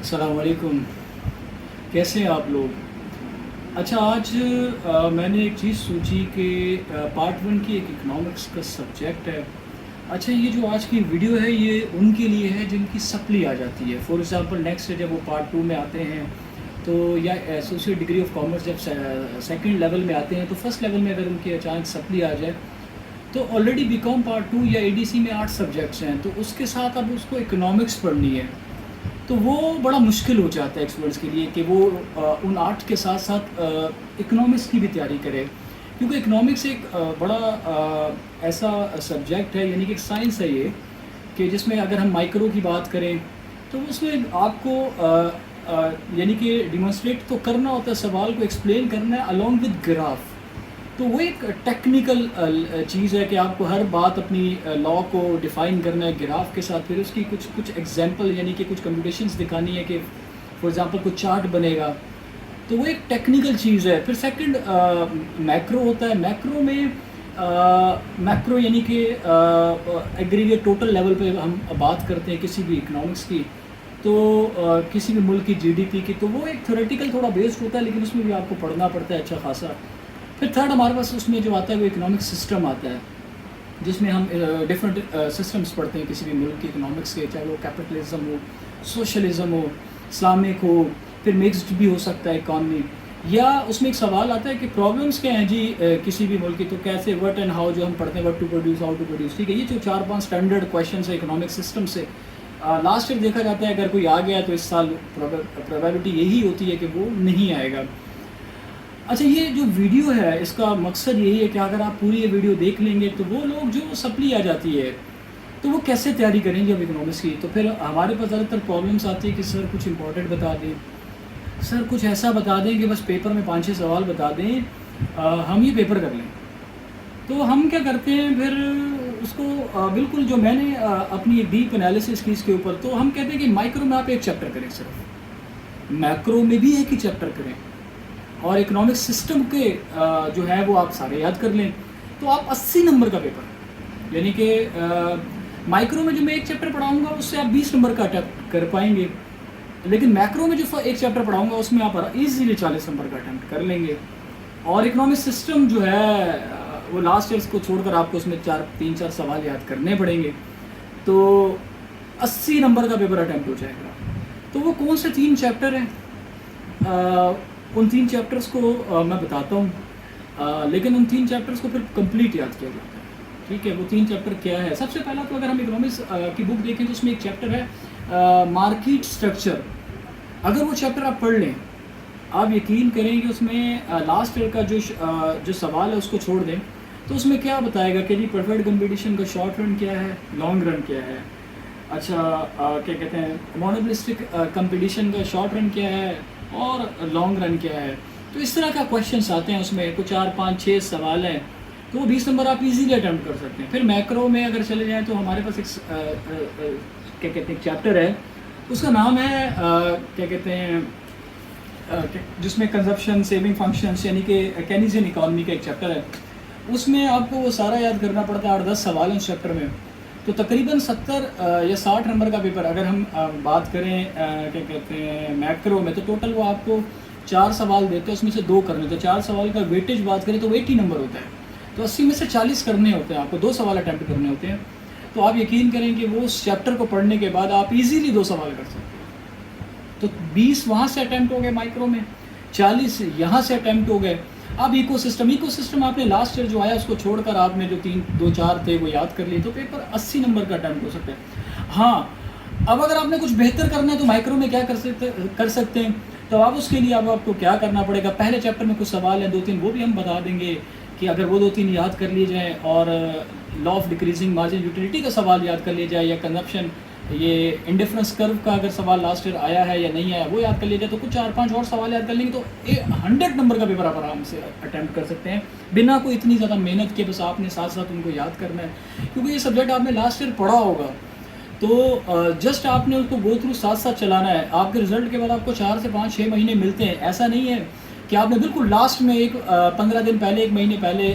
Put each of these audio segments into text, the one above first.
अस्सलाम वालेकुम। कैसे हैं आप लोग? अच्छा, आज मैंने एक चीज़ सोची कि पार्ट वन की एक इकोनॉमिक्स का सब्जेक्ट है। अच्छा, ये जो आज की वीडियो है ये उनके लिए है जिनकी सप्ली आ जाती है। फॉर एग्ज़ाम्पल नेक्स्ट जब वो पार्ट टू में आते हैं तो या एसोसिएट डिग्री ऑफ कॉमर्स जब सेकंड लेवल में आते हैं तो फर्स्ट लेवल में अगर उनकी अचानक सप्ली आ जाए तो ऑलरेडी बीकॉम पार्ट टू या एडीसी में 8 सब्जेक्ट्स हैं, तो उसके साथ अब उसको इकोनॉमिक्स पढ़नी है। तो वो बड़ा मुश्किल हो जाता है स्टूडेंट्स के लिए कि वो उन आर्ट के साथ साथ इकोनॉमिक्स की भी तैयारी करें, क्योंकि इकोनॉमिक्स एक बड़ा ऐसा सब्जेक्ट है, यानी कि एक साइंस है ये, कि जिसमें अगर हम माइक्रो की बात करें तो उसमें आपको यानी कि डिमॉन्स्ट्रेट तो करना होता है, सवाल को एक्सप्लेन करना है अलॉन्ग विद ग्राफ। तो वो एक टेक्निकल चीज़ है कि आपको हर बात अपनी लॉ को डिफ़ाइन करना है ग्राफ के साथ, फिर उसकी कुछ कुछ एग्जांपल यानी कि कुछ कंप्यूटेशंस दिखानी है कि फॉर एग्जांपल कुछ चार्ट बनेगा। तो वो एक टेक्निकल चीज़ है। फिर सेकंड मैक्रो होता है। मैक्रो में मैक्रो यानी कि एग्रीगेट टोटल लेवल पे हम बात करते हैं किसी भी इकोनॉमिक्स की, तो किसी भी मुल्क की जीडीपी की, तो वो एक थ्योरेटिकल थोड़ा बेस्ड होता है, लेकिन उसमें भी आपको पढ़ना पड़ता है अच्छा खासा। फिर थर्ड हमारे पास उसमें जो आता है वो इकोनॉमिक सिस्टम आता है, जिसमें हम डिफरेंट सिस्टम्स पढ़ते हैं किसी भी मुल्क के इकोनॉमिक्स के, चाहे वो कैपिटलिज्म हो, सोशलिज्म हो, इस्लामिक हो, फिर मिक्स्ड भी हो सकता है इकॉनमी। या उसमें एक सवाल आता है कि प्रॉब्लम्स क्या हैं जी किसी भी मुल्क की, तो कैसे व्हाट एंड हाउ जो हम पढ़ते हैं, what to produce, how to produce, ठीक है। ये जो 4-5 स्टैंडर्ड क्वेश्चन है इकोनॉमिक सिस्टम से, लास्ट ईयर देखा जाता है अगर कोई आ गया तो इस साल प्रोबेबिलिटी यही होती है कि वो नहीं आएगा। अच्छा, ये जो वीडियो है इसका मकसद यही है कि अगर आप पूरी ये वीडियो देख लेंगे तो वो लोग जो सप्ली आ जाती है तो वो कैसे तैयारी करेंगे अब इकोनॉमिक्स की। तो फिर हमारे पास ज़्यादातर प्रॉब्लम्स आती है कि सर कुछ इंपॉर्टेंट बता दें, सर कुछ ऐसा बता दें कि बस पेपर में 5-6 सवाल बता दें, हम ये पेपर कर लें। तो हम क्या करते हैं फिर उसको बिल्कुल जो मैंने अपनी एक डीप एनालिसिस की इसके ऊपर, तो हम कहते हैं कि माइक्रो में आप एक चैप्टर करें, सिर्फ मैक्रो में भी एक ही चैप्टर करें, और इकोनॉमिक सिस्टम के जो है वो आप सारे याद कर लें, तो आप 80 नंबर का पेपर, यानी कि माइक्रो में जो मैं एक चैप्टर पढ़ाऊंगा उससे आप 20 नंबर का अटैम्प्ट कर पाएंगे, लेकिन मैक्रो में जो एक चैप्टर पढ़ाऊंगा उसमें आप इजीली 40 नंबर का अटैम्प्ट कर लेंगे। और इकोनॉमिक सिस्टम जो है वो लास्ट ईयर्स को छोड़कर आपको उसमें 3-4 सवाल याद करने पड़ेंगे, तो 80 नंबर का पेपर अटैम्प्ट हो जाएगा। तो वो कौन से 3 चैप्टर हैं, उन 3 चैप्टर्स को मैं बताता हूँ, लेकिन उन 3 चैप्टर्स को फिर कंप्लीट याद किया जाता है, ठीक है। वो 3 चैप्टर क्या है? सबसे पहला तो अगर हम इकोनॉमिक्स की बुक देखें तो उसमें एक चैप्टर है मार्केट स्ट्रक्चर। अगर वो चैप्टर आप पढ़ लें, आप यकीन करेंगे उसमें लास्ट ईयर का जो सवाल है उसको छोड़ दें, तो उसमें क्या बताएगा कि जी परफेक्ट कंपटीशन का शॉर्ट रन क्या है, लॉन्ग रन क्या है। अच्छा, क्या कहते हैं मोनोपोलिस्टिक कंपटीशन का शॉर्ट रन क्या है और लॉन्ग रन क्या है। तो इस तरह का क्वेश्चंस आते हैं उसमें, कुछ 4-5-6 सवाल हैं, तो वो 20 नंबर आप इजीली अटैम्प्ट कर सकते हैं। फिर मैक्रो में अगर चले जाएं तो हमारे पास एक क्या कहते हैं चैप्टर है, उसका नाम है क्या कहते हैं जिसमें कंजप्शन सेविंग फंक्शंस यानी कि केनीजियन इकॉनमी का एक चैप्टर है। उसमें आपको वो सारा याद करना पड़ता है, 8-10 सवाल हैं उस चैप्टर में, तो तकरीबन 70 या 60 नंबर का पेपर। अगर हम बात करें क्या कहते हैं मैक्रो में, तो टोटल वो आपको 4 सवाल देते हैं, उसमें से 2 करने, तो 4 सवाल का वेटेज बात करें तो 80 नंबर होता है, तो 80 में से 40 करने होते हैं, आपको 2 सवाल अटैम्प्ट करने होते हैं। तो आप यकीन करें कि वो उस चैप्टर को पढ़ने के बाद आप इजीली 2 सवाल कर सकते हैं। तो 20 वहाँ से अटैम्प्ट हो गए माइक्रो में, 40 यहाँ से अटैम्प्ट हो गए। अब इकोसिस्टम आपने लास्ट ईयर जो आया उसको छोड़कर आपने जो 2-4 थे वो याद कर लिए, तो पेपर 80 नंबर का अटैम्प्ट हो सकता है। हाँ, अब अगर आपने कुछ बेहतर करना है तो माइक्रो में क्या कर सकते हैं, तो आप उसके लिए अब आपको क्या करना पड़ेगा, पहले चैप्टर में कुछ सवाल हैं 2-3, वो भी हम बता देंगे कि अगर वो 2-3 याद कर लिए जाएँ, और law of decreasing margin utility का सवाल याद कर लिया जाए, या कंजप्शन ये इंडिफरेंस कर्व का अगर सवाल लास्ट ईयर आया है या नहीं आया वो याद कर लिया जाए, तो कुछ 4-5 और सवाल याद कर लेंगे तो 100 नंबर का पेपर आप आराम से अटैम्प्ट कर सकते हैं, बिना कोई इतनी ज़्यादा मेहनत के। बस आपने साथ साथ उनको याद करना है, क्योंकि ये सब्जेक्ट आपने लास्ट ईयर पढ़ा होगा, तो जस्ट आपने उसको गो थ्रू साथ साथ चलाना है। आपके रिजल्ट के बाद आपको 4 से 5-6 महीने मिलते हैं, ऐसा नहीं है कि आपने बिल्कुल लास्ट में 15 दिन पहले, 1 महीने पहले,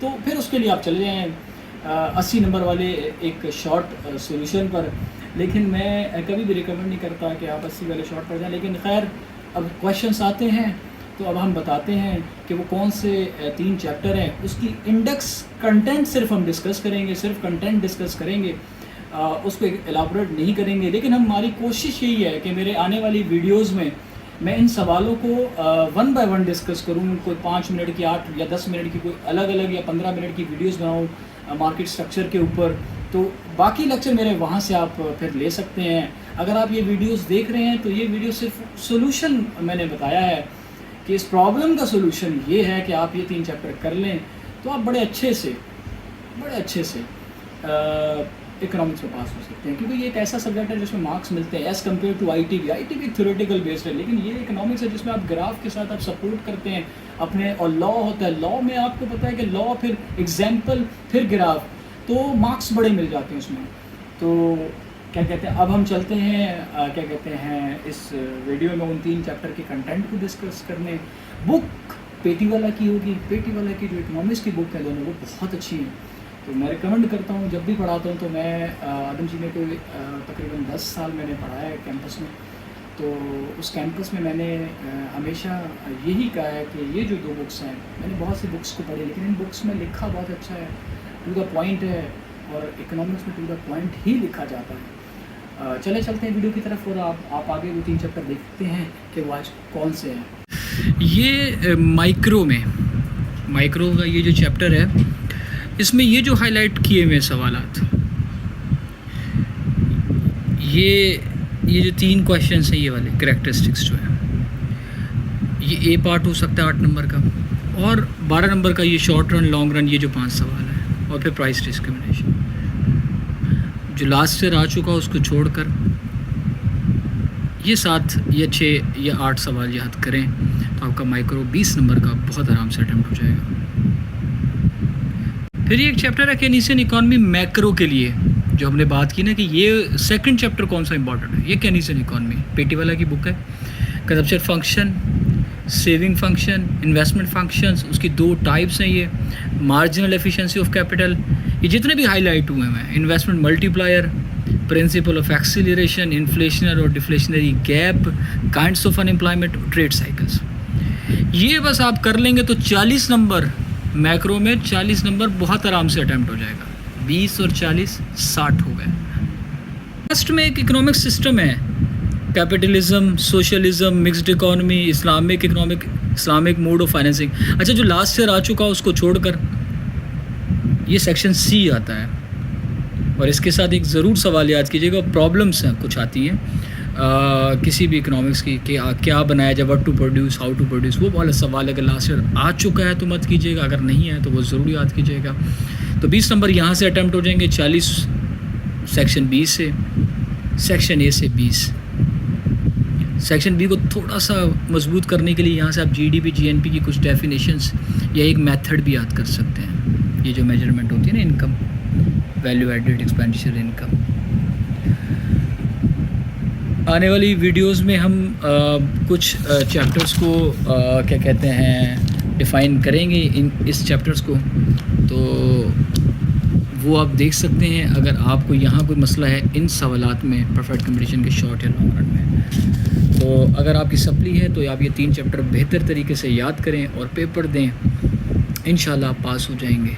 तो फिर उसके लिए आप चले जाएँ 80 नंबर वाले एक शॉर्ट सॉल्यूशन पर। लेकिन मैं कभी भी रिकमेंड नहीं करता कि आप 80 वाले शॉर्ट पढ़ जाएं। लेकिन खैर अब क्वेश्चंस आते हैं तो अब हम बताते हैं कि वो कौन से 3 चैप्टर हैं। उसकी इंडेक्स कंटेंट सिर्फ हम डिस्कस करेंगे, सिर्फ कंटेंट डिस्कस करेंगे, उस पर एलाबोरेट नहीं करेंगे। लेकिन हमारी कोशिश यही है कि मेरे आने वाली वीडियोज़ में मैं इन सवालों को 1 बाय 1 डिस्कस करूँ। कोई 5 मिनट की, 8 या 10 मिनट की, कोई अलग अलग या 15 मिनट की वीडियोस बनाऊँ मार्केट स्ट्रक्चर के ऊपर। तो बाकी लेक्चर मेरे वहाँ से आप फिर ले सकते हैं। अगर आप ये वीडियोस देख रहे हैं तो ये वीडियो सिर्फ सोल्यूशन मैंने बताया है कि इस प्रॉब्लम का सोल्यूशन ये है कि आप ये 3 चैप्टर कर लें तो आप बड़े अच्छे से इकोनॉमिक्स में पास हो सकते हैं। क्योंकि ये एक ऐसा सब्जेक्ट है जिसमें मार्क्स मिलते हैं as compare to I T V theoretical based है, लेकिन ये इकोनॉमिक्स है जिसमें आप ग्राफ के साथ आप सपोर्ट करते हैं अपने, और लॉ होता है। लॉ में आपको पता है कि लॉ फिर एग्जाम्पल फिर ग्राफ, तो मार्क्स बड़े मिल जाते हैं उसमें। तो क्या कहते हैं, अब हम चलते हैं क्या कहते हैं इस वीडियो में उन 3 चैप्टर के कंटेंट को डिस्कस करने। बुक पेटीवाला की होगी, पेटीवाला की जो इकोनॉमिक्स की बुक है दोनों, वो बहुत अच्छी है। तो मैं रिकमेंड करता हूँ, जब भी पढ़ाता हूँ तो मैं आदम जी ने कोई तकरीबन 10 साल मैंने पढ़ाया है कैंपस में। तो उस कैंपस में मैंने हमेशा यही कहा है कि ये जो 2 बुक्स हैं, मैंने बहुत सी बुक्स को पढ़ी, लेकिन इन बुक्स में लिखा बहुत अच्छा है, टू द पॉइंट है, और इकोनॉमिक्स में टू द पॉइंट ही लिखा जाता है। चलते हैं वीडियो की तरफ और आप आगे वो 3 चैप्टर देखते हैं कि वो आज कौन से हैं। ये माइक्रो का ये जो चैप्टर है, इसमें ये जो हाईलाइट किए हुए सवालात, ये जो 3 क्वेश्चंस हैं, ये वाले कैरेक्टरिस्टिक्स जो है, ये ए पार्ट हो सकता है 8 नंबर का, और 12 नंबर का ये शॉर्ट रन लॉन्ग रन, ये जो 5 सवाल है, और फिर प्राइस डिस्क्रिमिनेशन। जो लास्ट ईयर आ चुका उसको छोड़कर ये 7 या 6 या 8 सवाल याद करें तो आपका माइक्रो 20 नंबर का बहुत आराम से अटेम्प्ट हो जाएगा। फिर ये एक चैप्टर है केनीसियन इकॉनमी मैक्रो के लिए, जो हमने बात की ना कि ये सेकंड चैप्टर कौन सा इंपॉर्टेंट है, ये केनीसियन इकॉनमी पेटीवाला की बुक है। Consumption function, saving function, investment functions, उसकी 2 टाइप्स हैं। ये मार्जिनल एफिशिएंसी ऑफ कैपिटल, ये जितने भी हाईलाइट हुए हैं, investment multiplier, principle of acceleration, inflationary और deflationary gap, kinds of unemployment, trade cycles. ये बस आप कर लेंगे तो 40 नंबर मैक्रो में, 40 नंबर बहुत आराम से अटैम्प्ट हो जाएगा। 20 और 40 60 हो गए। फर्स्ट में एक इकोनॉमिक सिस्टम है, capitalism, socialism, mixed economy, Islamic mode of financing. अच्छा, जो लास्ट ईयर आ चुका उसको छोड़कर ये सेक्शन सी आता है, और इसके साथ एक ज़रूर सवाल याद कीजिएगा। प्रॉब्लम्स हैं कुछ आती हैं किसी भी इकोनॉमिक्स की कि क्या बनाया जाए, what to produce, how to produce, वो वाला सवाल अगर लास्ट ईयर आ चुका है तो मत कीजिएगा, अगर नहीं है तो वो ज़रूर याद कीजिएगा। तो 20 नंबर यहाँ से अटैम्प्ट हो जाएंगे, 40 सेक्शन बी से, सेक्शन ए से 20। सेक्शन बी को थोड़ा सा मजबूत करने के लिए यहाँ से आप जीडीपी, जीएनपी की कुछ डेफिनेशंस या एक मेथड भी याद कर सकते हैं। ये जो मेजरमेंट होती है ना, income, value added expenditure income. आने वाली वीडियोस में हम कुछ चैप्टर्स को क्या कहते हैं डिफ़ाइन करेंगे, इस चैप्टर्स को, तो वो आप देख सकते हैं। अगर आपको यहाँ कोई मसला है इन सवालात में, परफेक्ट कंपटीशन के शॉर्ट या लॉन्ग रन में, तो अगर आपकी सप्ली है तो आप ये 3 चैप्टर बेहतर तरीके से याद करें और पेपर दें, इंशाल्लाह आप पास हो जाएंगे।